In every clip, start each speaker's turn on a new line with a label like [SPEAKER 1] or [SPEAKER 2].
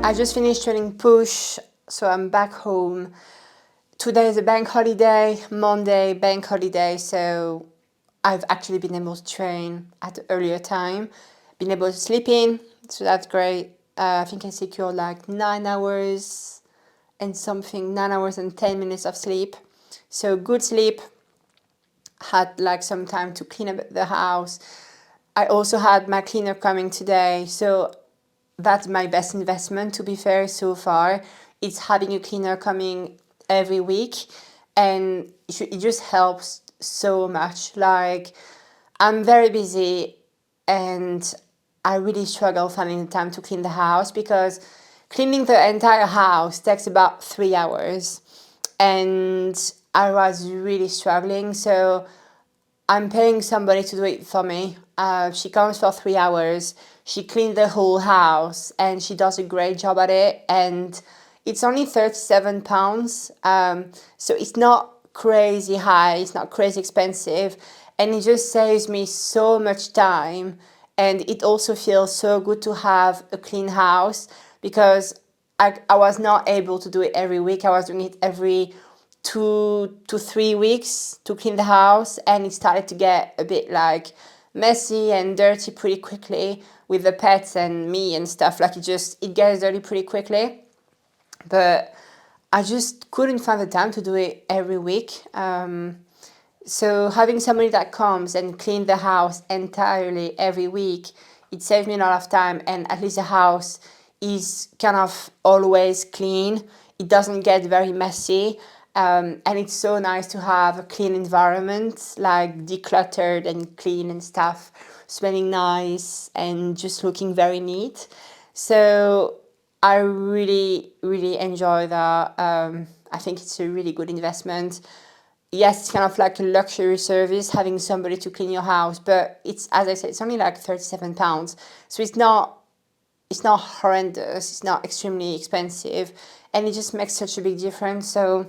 [SPEAKER 1] I just finished training push, so I'm back home. Today is a bank holiday, Monday bank holiday, so I've actually been able to train at an earlier time, been able to sleep in, so that's great. I think I secured like 9 hours and something, 9 hours and 10 minutes of sleep. So good sleep, had like some time to clean up the house. I also had my cleaner coming today, so that's my best investment, to be fair, so far. It's having a cleaner coming every week, and it just helps so much. Like, I'm very busy and I really struggle finding the time to clean the house because cleaning the entire house takes about 3 hours, and I was really struggling. So I'm paying somebody to do it for me. She comes for 3 hours. She cleans the whole house and she does a great job at it. And it's only £37. So it's not crazy high, it's not crazy expensive. And it just saves me so much time. And it also feels so good to have a clean house because I was not able to do it every week. I was doing it every 2 to 3 weeks to clean the house, and it started to get a bit like messy and dirty pretty quickly with the pets and me and stuff. Like it gets dirty pretty quickly, but I just couldn't find the time to do it every week. So having somebody that comes and clean the house entirely every week, it saves me a lot of time, and at least the house is kind of always clean. It doesn't get very messy. And it's so nice to have a clean environment, like decluttered and clean and stuff, smelling nice and just looking very neat. So I really, really enjoy that. I think it's a really good investment. Yes, it's kind of like a luxury service having somebody to clean your house, but it's, as I said, it's only like £37. So it's not horrendous, it's not extremely expensive, and it just makes such a big difference. So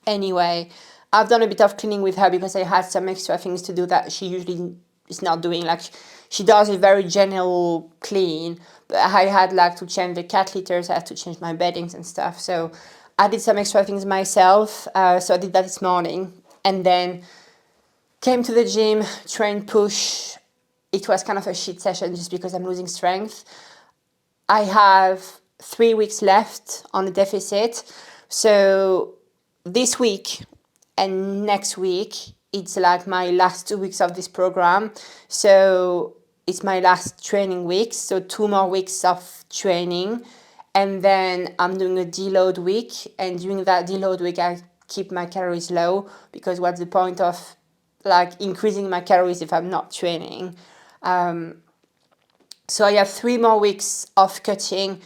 [SPEAKER 1] anyway, I've done a bit of cleaning with her because I had some extra things to do that she usually is not doing. Like, she does a very general clean, but I had like to change the cat litters, I had to change my beddings and stuff. So I did some extra things myself. So I did that this morning, and then came to the gym, trained push. It was kind of a shit session just because I'm losing strength. I have 3 weeks left on the deficit. So this week and next week, it's like my last 2 weeks of this program. So it's my last training week. So 2 more weeks of training. And then I'm doing a deload week. And during that deload week, I keep my calories low, because what's the point of like increasing my calories if I'm not training? So I have 3 more weeks of cutting.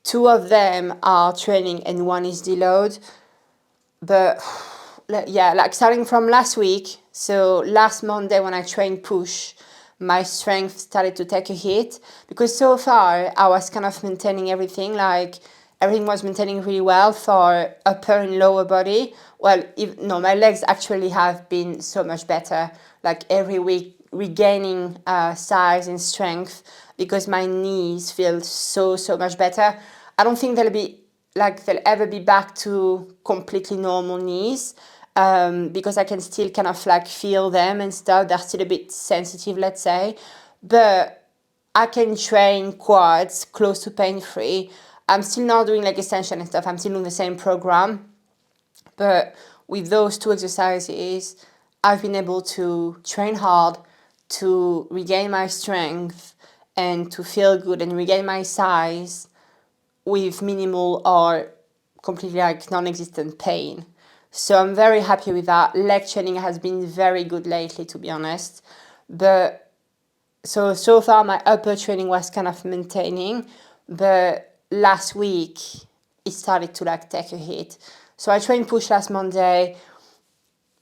[SPEAKER 1] 2 of them are training and 1 is deload. But yeah, like starting from last week, so last Monday when I trained push, my strength started to take a hit, because so far I was kind of maintaining everything, like everything was maintaining really well for upper and lower body. Well, my legs actually have been so much better, like every week regaining size and strength, because my knees feel so much better. I don't think they'll ever be back to completely normal knees, because I can still kind of like feel them and stuff. They're still a bit sensitive, let's say, but I can train quads close to pain-free. I'm still not doing like extension and stuff. I'm still doing the same program, but with those 2 exercises, I've been able to train hard, to regain my strength, and to feel good and regain my size with minimal or completely like non-existent pain. So I'm very happy with that. Leg training has been very good lately, to be honest. But so far my upper training was kind of maintaining, but last week it started to like take a hit. So I trained push last Monday.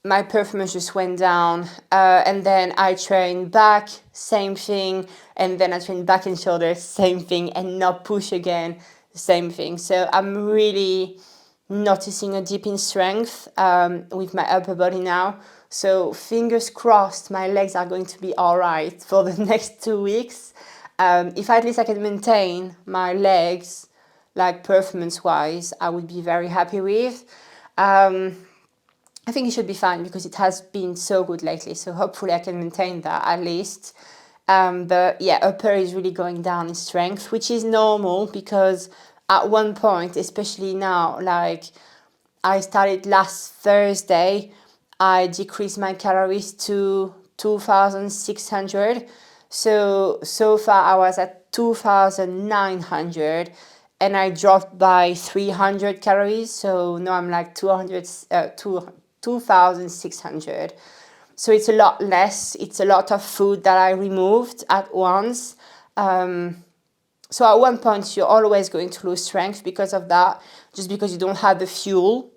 [SPEAKER 1] My performance just went down, and then I trained back, same thing, and then I trained back and shoulders, same thing, and now push again, same thing. So I'm really noticing a dip in strength with my upper body now. So fingers crossed my legs are going to be all right for the next 2 weeks. If at least I can maintain my legs like performance wise, I would be very happy with. I think it should be fine because it has been so good lately. So hopefully I can maintain that at least. But yeah, upper is really going down in strength, which is normal because at one point, especially now, like I started last Thursday, I decreased my calories to 2,600. So far I was at 2,900 and I dropped by 300 calories. So now I'm like 2,600. So it's a lot less. It's a lot of food that I removed at once. So at one point you're always going to lose strength because of that, just because you don't have the fuel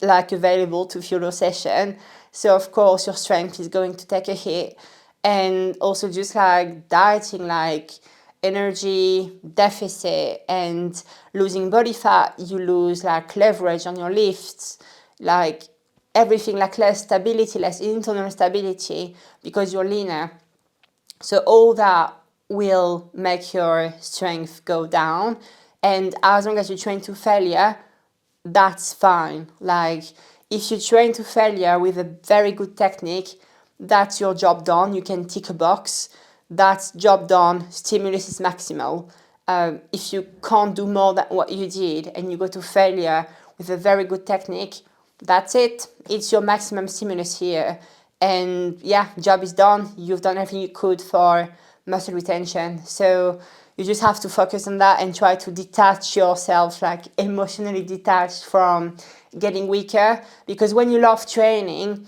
[SPEAKER 1] like available to fuel your session. So of course your strength is going to take a hit. And also just like dieting, like energy deficit and losing body fat, you lose like leverage on your lifts, like everything, like less stability, less internal stability because you're leaner. So all that will make your strength go down. And as long as you train to failure, that's fine. Like if you train to failure with a very good technique, that's your job done. You can tick a box. That's job done. Stimulus is maximal. If you can't do more than what you did and you go to failure with a very good technique, that's it. It's your maximum stimulus here. And yeah, job is done. You've done everything you could for muscle retention. So you just have to focus on that and try to detach yourself, like emotionally detached from getting weaker. Because when you love training,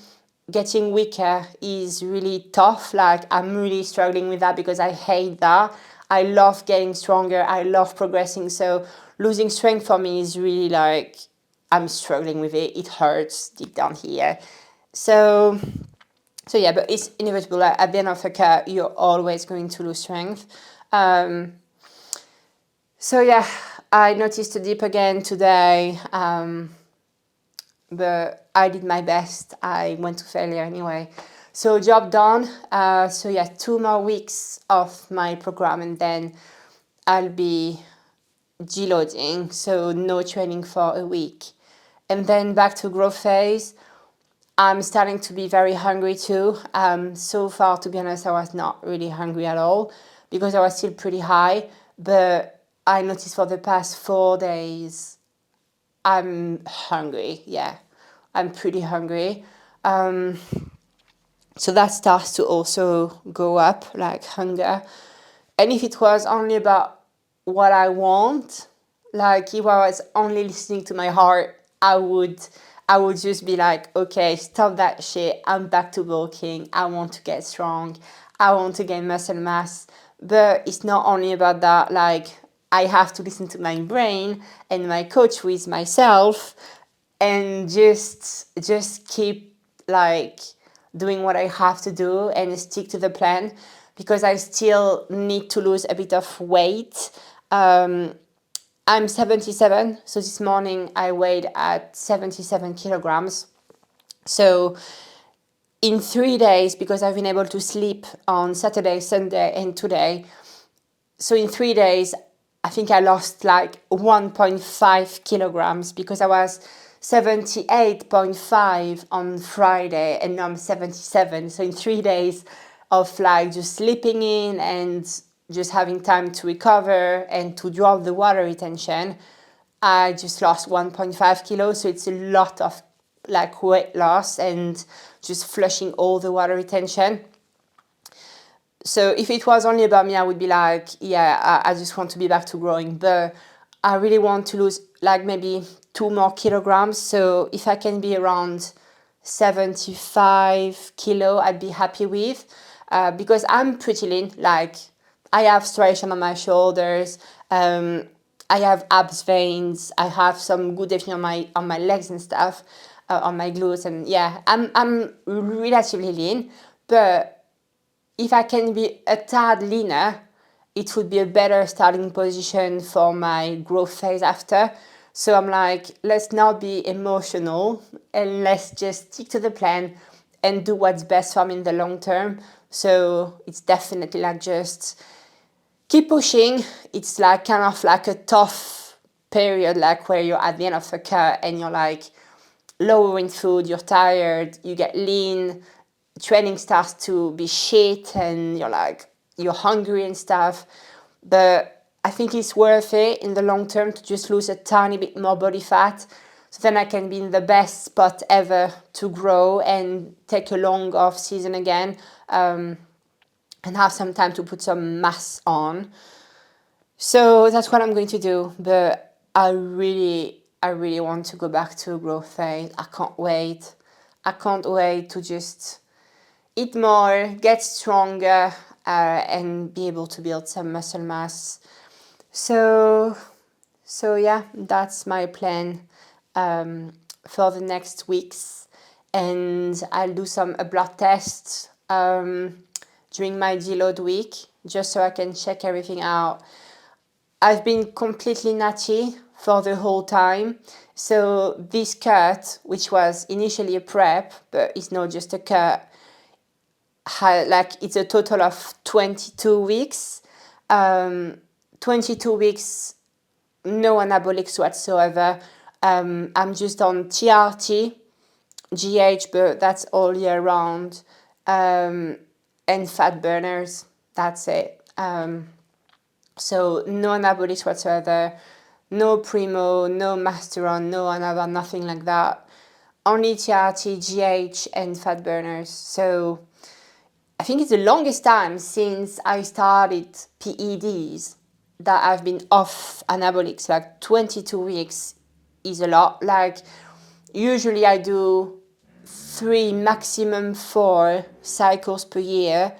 [SPEAKER 1] getting weaker is really tough. Like I'm really struggling with that because I hate that. I love getting stronger. I love progressing. So losing strength for me is really like, I'm struggling with it. It hurts deep down here. So yeah, but it's inevitable. Like, at the end of the cut, you're always going to lose strength. So yeah, I noticed a dip again today, but I did my best. I went to failure anyway. So job done. So yeah, 2 more weeks of my program and then I'll be deloading. So no training for a week. And then back to growth phase. I'm starting to be very hungry too. So far, to be honest, I was not really hungry at all because I was still pretty high. But I noticed for the past 4 days, I'm hungry. Yeah, I'm pretty hungry. So that starts to also go up, like hunger. And if it was only about what I want, like if I was only listening to my heart, I would just be like, okay, stop that shit. I'm back to bulking. I want to get strong. I want to gain muscle mass. But it's not only about that. Like I have to listen to my brain and my coach with myself and just keep like doing what I have to do and stick to the plan because I still need to lose a bit of weight. I'm 77, so this morning I weighed at 77 kilograms. So in 3 days, because I've been able to sleep on Saturday, Sunday, and today, so in 3 days, I think I lost like 1.5 kilograms because I was 78.5 on Friday and now I'm 77. So in 3 days of like just sleeping in and just having time to recover and to drop the water retention, I just lost 1.5 kilos. So it's a lot of like weight loss and just flushing all the water retention. So if it was only about me, I would be like, yeah, I just want to be back to growing. But I really want to lose like maybe 2 more kilograms. So if I can be around 75 kilo, I'd be happy with. Because I'm pretty lean. Like I have striation on my shoulders. I have abs veins. I have some good definition on my legs and stuff, on my glutes. And yeah, I'm relatively lean. But if I can be a tad leaner, it would be a better starting position for my growth phase after. So I'm like, let's not be emotional and let's just stick to the plan and do what's best for me in the long term. So it's definitely like just keep pushing. It's like kind of like a tough period, like where you're at the end of a cut and you're like lower in food, you're tired, you get lean, training starts to be shit, and you're hungry and stuff. But I think it's worth it in the long term to just lose a tiny bit more body fat, so then I can be in the best spot ever to grow and take a long off season again, and have some time to put some mass on. So that's what I'm going to do. But I really want to go back to a growth phase. I can't wait. I can't wait to just eat more, get stronger, and be able to build some muscle mass. So yeah, that's my plan for the next weeks, and I'll do a blood test during my deload week, just so I can check everything out. I've been completely natty for the whole time. So this cut, which was initially a prep, but it's not just a cut, it's a total of 22 weeks. 22 weeks, no anabolics whatsoever. I'm just on TRT, GH, but that's all year round, and fat burners. That's it. So no anabolics whatsoever, no Primo, no Masteron, no Anava, nothing like that. Only TRT, GH, and fat burners. So I think it's the longest time since I started PEDs that I've been off anabolics. Like 22 weeks is a lot. Like usually I do 3, maximum 4 cycles per year.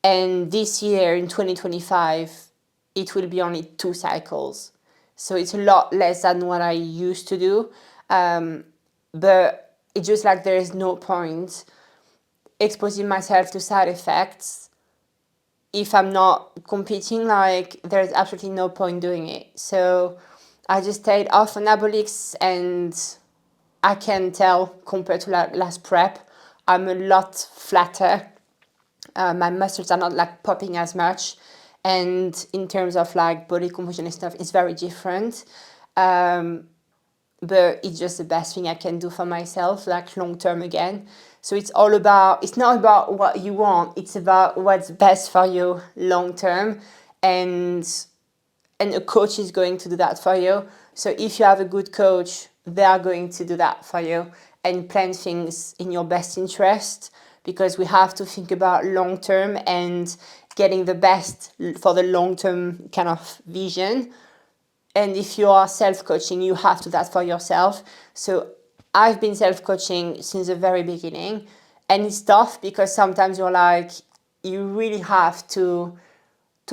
[SPEAKER 1] And this year in 2025, it will be only 2 cycles. So it's a lot less than what I used to do. But it's just like there is no point exposing myself to side effects if I'm not competing. Like there's absolutely no point doing it. So I just stayed off anabolics, and I can tell compared to last prep, I'm a lot flatter. My muscles are not like popping as much, and in terms of like body composition and stuff, it's very different. But it's just the best thing I can do for myself, like long term again. So it's not about what you want, it's about what's best for you long term, and a coach is going to do that for you. So if you have a good coach, they are going to do that for you and plan things in your best interest, because we have to think about long term and getting the best for the long term kind of vision. And if you are self-coaching, you have to do that for yourself. So I've been self-coaching since the very beginning, and it's tough because sometimes you really have to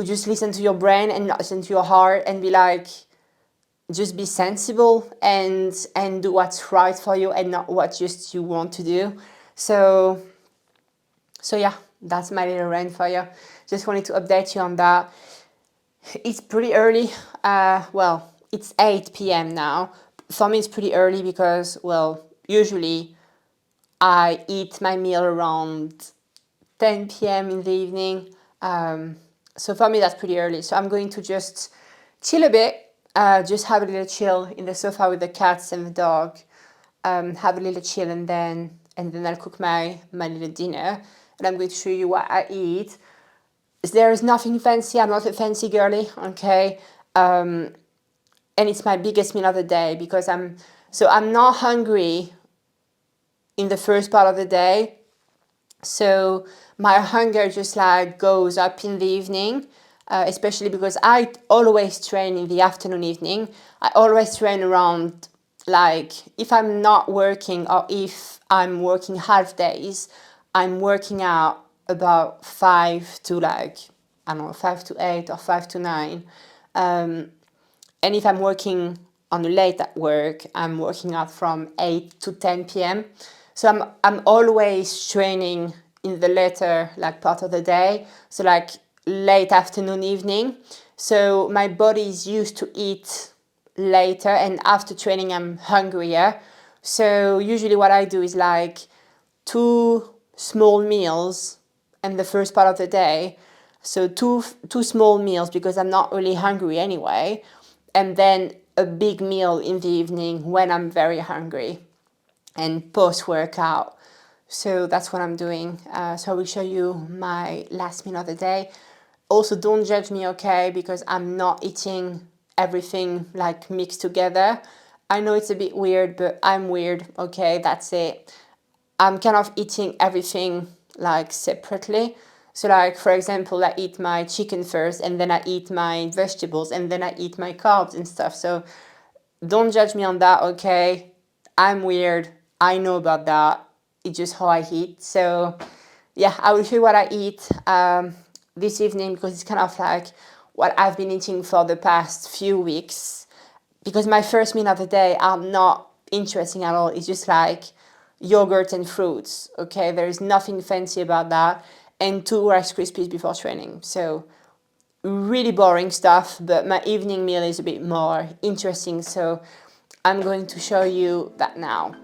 [SPEAKER 1] just listen to your brain and not listen to your heart, and be like, just be sensible and do what's right for you and not what just you want to do. So yeah, that's my little rant for you. Just wanted to update you on that. It's pretty early. Well, it's 8 p.m. now. For me, it's pretty early because, well, usually I eat my meal around 10 p.m. in the evening. So for me, that's pretty early. So I'm going to just chill a bit, just have a little chill in the sofa with the cats and the dog, have a little chill, and then I'll cook my little dinner, and I'm going to show you what I eat. There is nothing fancy. I'm not a fancy girly, okay? And it's my biggest meal of the day because I'm not hungry in the first part of the day. So my hunger just like goes up in the evening, especially because I always train in the afternoon, evening. I always train around, like, if I'm not working or if I'm working half days, I'm working out about 5 to 8 or 5 to 9. And if I'm working on the late at work, I'm working out from 8 to 10 p.m. So I'm always training in the later part of the day, so like late afternoon, evening. So my body is used to eat later, and after training I'm hungrier. So usually what I do is like 2 small meals in the first part of the day. So two small meals because I'm not really hungry anyway, and then a big meal in the evening when I'm very hungry and post-workout. So that's what I'm doing. So I will show you my last meal of the day. Also, don't judge me, okay, because I'm not eating everything like mixed together. I know it's a bit weird, but I'm weird, okay, that's it. I'm kind of eating everything like separately. So like, for example, I eat my chicken first, and then I eat my vegetables, and then I eat my carbs and stuff. So don't judge me on that, okay? I'm weird. I know about that. It's just how I eat. So yeah, I will show you what I eat this evening, because it's kind of like what I've been eating for the past few weeks. Because my first meal of the day are not interesting at all. It's just like yogurt and fruits, okay? There is nothing fancy about that. And 2 Rice Krispies before training. So really boring stuff, but my evening meal is a bit more interesting, so I'm going to show you that now.